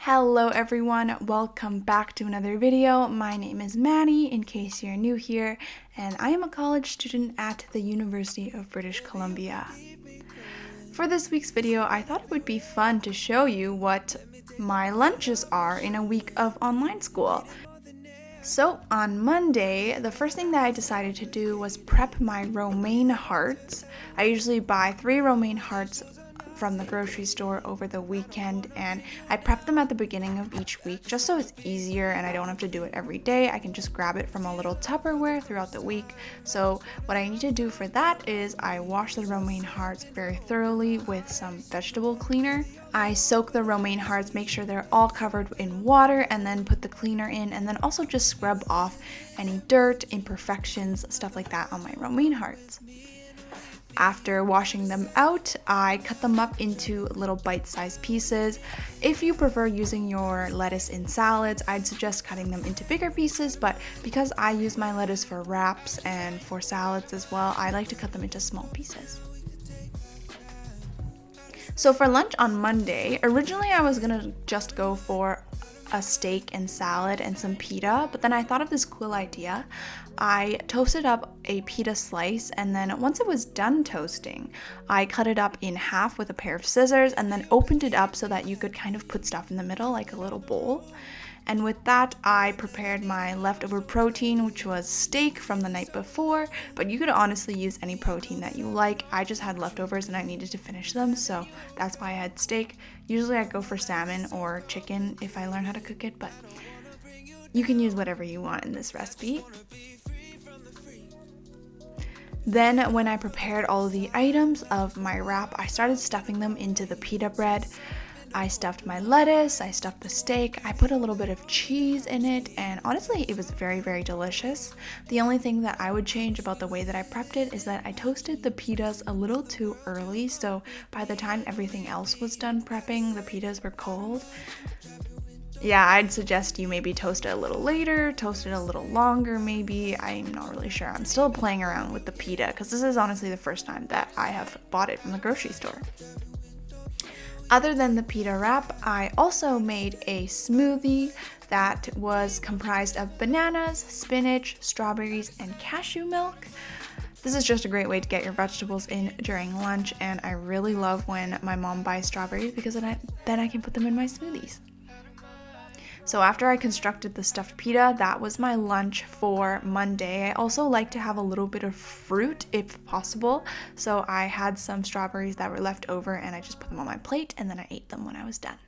Hello everyone, welcome back to another video. My name is Manny, in case you're new here, and I am a college student at the University of British Columbia. For this week's video, I thought it would be fun to show you what my lunches are in a week of online school. So on Monday, the first thing that I decided to do was prep my romaine hearts. I usually buy 3 romaine hearts from the grocery store over the weekend, and I prep them at the beginning of each week just so it's easier and I don't have to do it every day. I can just grab it from a little Tupperware throughout the week. So what I need to do for that is I wash the romaine hearts very thoroughly with some vegetable cleaner. I soak the romaine hearts, make sure they're all covered in water, and then put the cleaner in, and then also just scrub off any dirt, imperfections, stuff like that on my romaine hearts. After washing them out, I cut them up into little bite-sized pieces. If you prefer using your lettuce in salads, I'd suggest cutting them into bigger pieces, but because I use my lettuce for wraps and for salads as well, I like to cut them into small pieces. So for lunch on Monday, originally I was gonna just go for a steak and salad and some pita, but then I thought of this cool idea. I toasted up a pita slice, and then once it was done toasting, I cut it up in half with a pair of scissors and then opened it up so that you could kind of put stuff in the middle like a little bowl. And with that, I prepared my leftover protein, which was steak from the night before, but you could honestly use any protein that you like. I just had leftovers and I needed to finish them, so that's why I had steak. Usually I go for salmon or chicken if I learn how to cook it, but you can use whatever you want in this recipe. Then when I prepared all of the items of my wrap, I started stuffing them into the pita bread. I stuffed my lettuce, I stuffed the steak, I put a little bit of cheese in it, and honestly, it was very, very delicious. The only thing that I would change about the way that I prepped it is that I toasted the pitas a little too early, so by the time everything else was done prepping, the pitas were cold. Yeah, I'd suggest you maybe toast it a little later, toast it a little longer maybe. I'm not really sure. I'm still playing around with the pita because this is honestly the first time that I have bought it from the grocery store. Other than the pita wrap, I also made a smoothie that was comprised of bananas, spinach, strawberries, and cashew milk. This is just a great way to get your vegetables in during lunch, and I really love when my mom buys strawberries because then I can put them in my smoothies. So after I constructed the stuffed pita, that was my lunch for Monday. I also like to have a little bit of fruit if possible. So I had some strawberries that were left over and I just put them on my plate and then I ate them when I was done.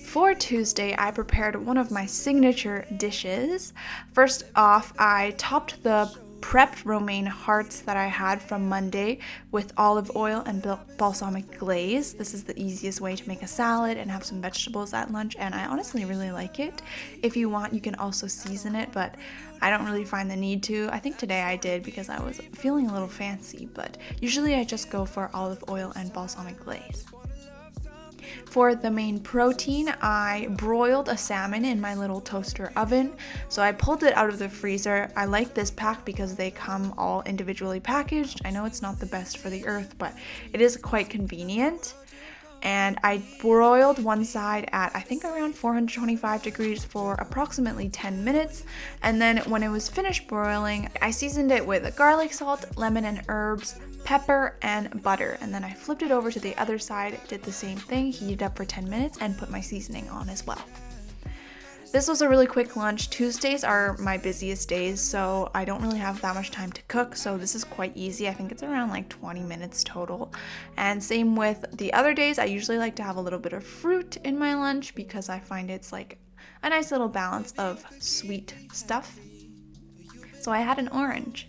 For Tuesday, I prepared one of my signature dishes. First off, I topped the prepped romaine hearts that I had from Monday with olive oil and balsamic glaze. This is the easiest way to make a salad and have some vegetables at lunch, and I honestly really like it. If you want, you can also season it, but I don't really find the need to. I think today I did because I was feeling a little fancy, but usually I just go for olive oil and balsamic glaze. For the main protein, I broiled a salmon in my little toaster oven. So I pulled it out of the freezer. I like this pack because they come all individually packaged. I know it's not the best for the earth, but it is quite convenient. And I broiled one side at I think around 425 degrees for approximately 10 minutes. And then when it was finished broiling, I seasoned it with garlic salt, lemon and herbs, pepper, and butter. And then I flipped it over to the other side, did the same thing, heated up for 10 minutes, and put my seasoning on as well. This was a really quick lunch. Tuesdays are my busiest days, so I don't really have that much time to cook, so this is quite easy. I think it's around like 20 minutes total. And same with the other days, I usually like to have a little bit of fruit in my lunch because I find it's like a nice little balance of sweet stuff. So I had an orange.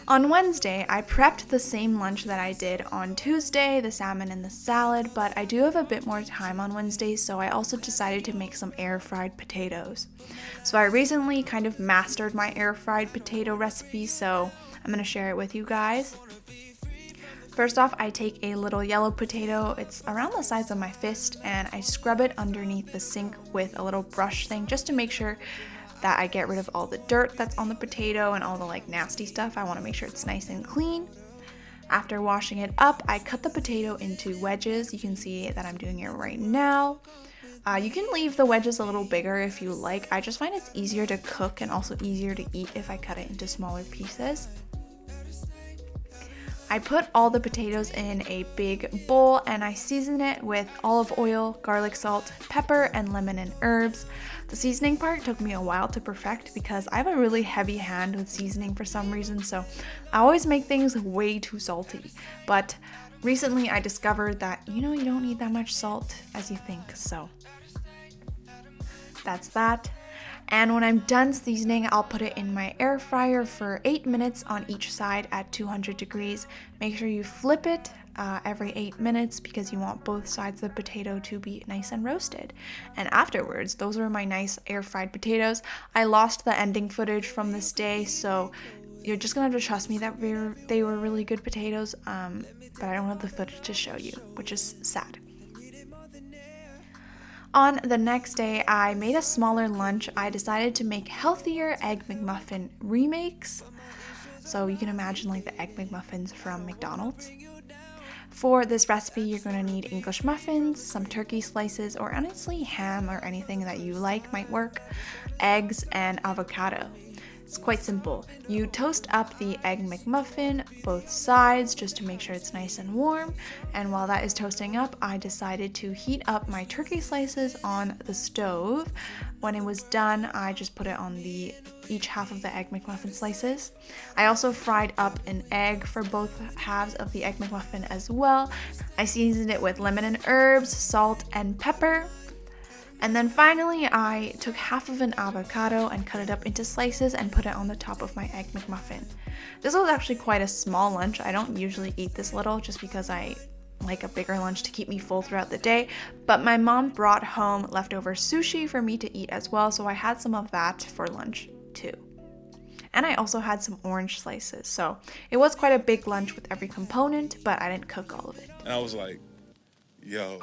On Wednesday, I prepped the same lunch that I did on Tuesday, the salmon and the salad, but I do have a bit more time on Wednesday, so I also decided to make some air-fried potatoes. So I recently kind of mastered my air-fried potato recipe, so I'm going to share it with you guys. First off, I take a little yellow potato, it's around the size of my fist, and I scrub it underneath the sink with a little brush thing just to make sure that I get rid of all the dirt that's on the potato and all the like nasty stuff. I want to make sure it's nice and clean. After washing it up, I cut the potato into wedges. You can see that I'm doing it right now. You can leave the wedges a little bigger if you like. I just find it's easier to cook and also easier to eat if I cut it into smaller pieces. I put all the potatoes in a big bowl and I season it with olive oil, garlic salt, pepper, and lemon and herbs. The seasoning part took me a while to perfect because I have a really heavy hand with seasoning for some reason, so I always make things way too salty. But recently I discovered that, you don't need that much salt as you think, so that's that. And when I'm done seasoning, I'll put it in my air fryer for 8 minutes on each side at 200 degrees. Make sure you flip it every 8 minutes because you want both sides of the potato to be nice and roasted. And afterwards, those were my nice air fried potatoes. I lost the ending footage from this day, so you're just gonna have to trust me that they were really good potatoes, but I don't have the footage to show you, which is sad. On the next day, I made a smaller lunch. I decided to make healthier Egg McMuffin remakes. So you can imagine like the Egg McMuffins from McDonald's. For this recipe, you're going to need English muffins, some turkey slices, or honestly ham or anything that you like might work, eggs, and avocado. It's quite simple. You toast up the Egg McMuffin, both sides, just to make sure it's nice and warm. And while that is toasting up, I decided to heat up my turkey slices on the stove. When it was done, I just put it on each half of the Egg McMuffin slices. I also fried up an egg for both halves of the Egg McMuffin as well. I seasoned it with lemon and herbs, salt, and pepper. And then finally, I took half of an avocado and cut it up into slices and put it on the top of my Egg McMuffin. This was actually quite a small lunch. I don't usually eat this little just because I like a bigger lunch to keep me full throughout the day, but my mom brought home leftover sushi for me to eat as well, so I had some of that for lunch too. And I also had some orange slices, so it was quite a big lunch with every component, but I didn't cook all of it. And I was like, yo.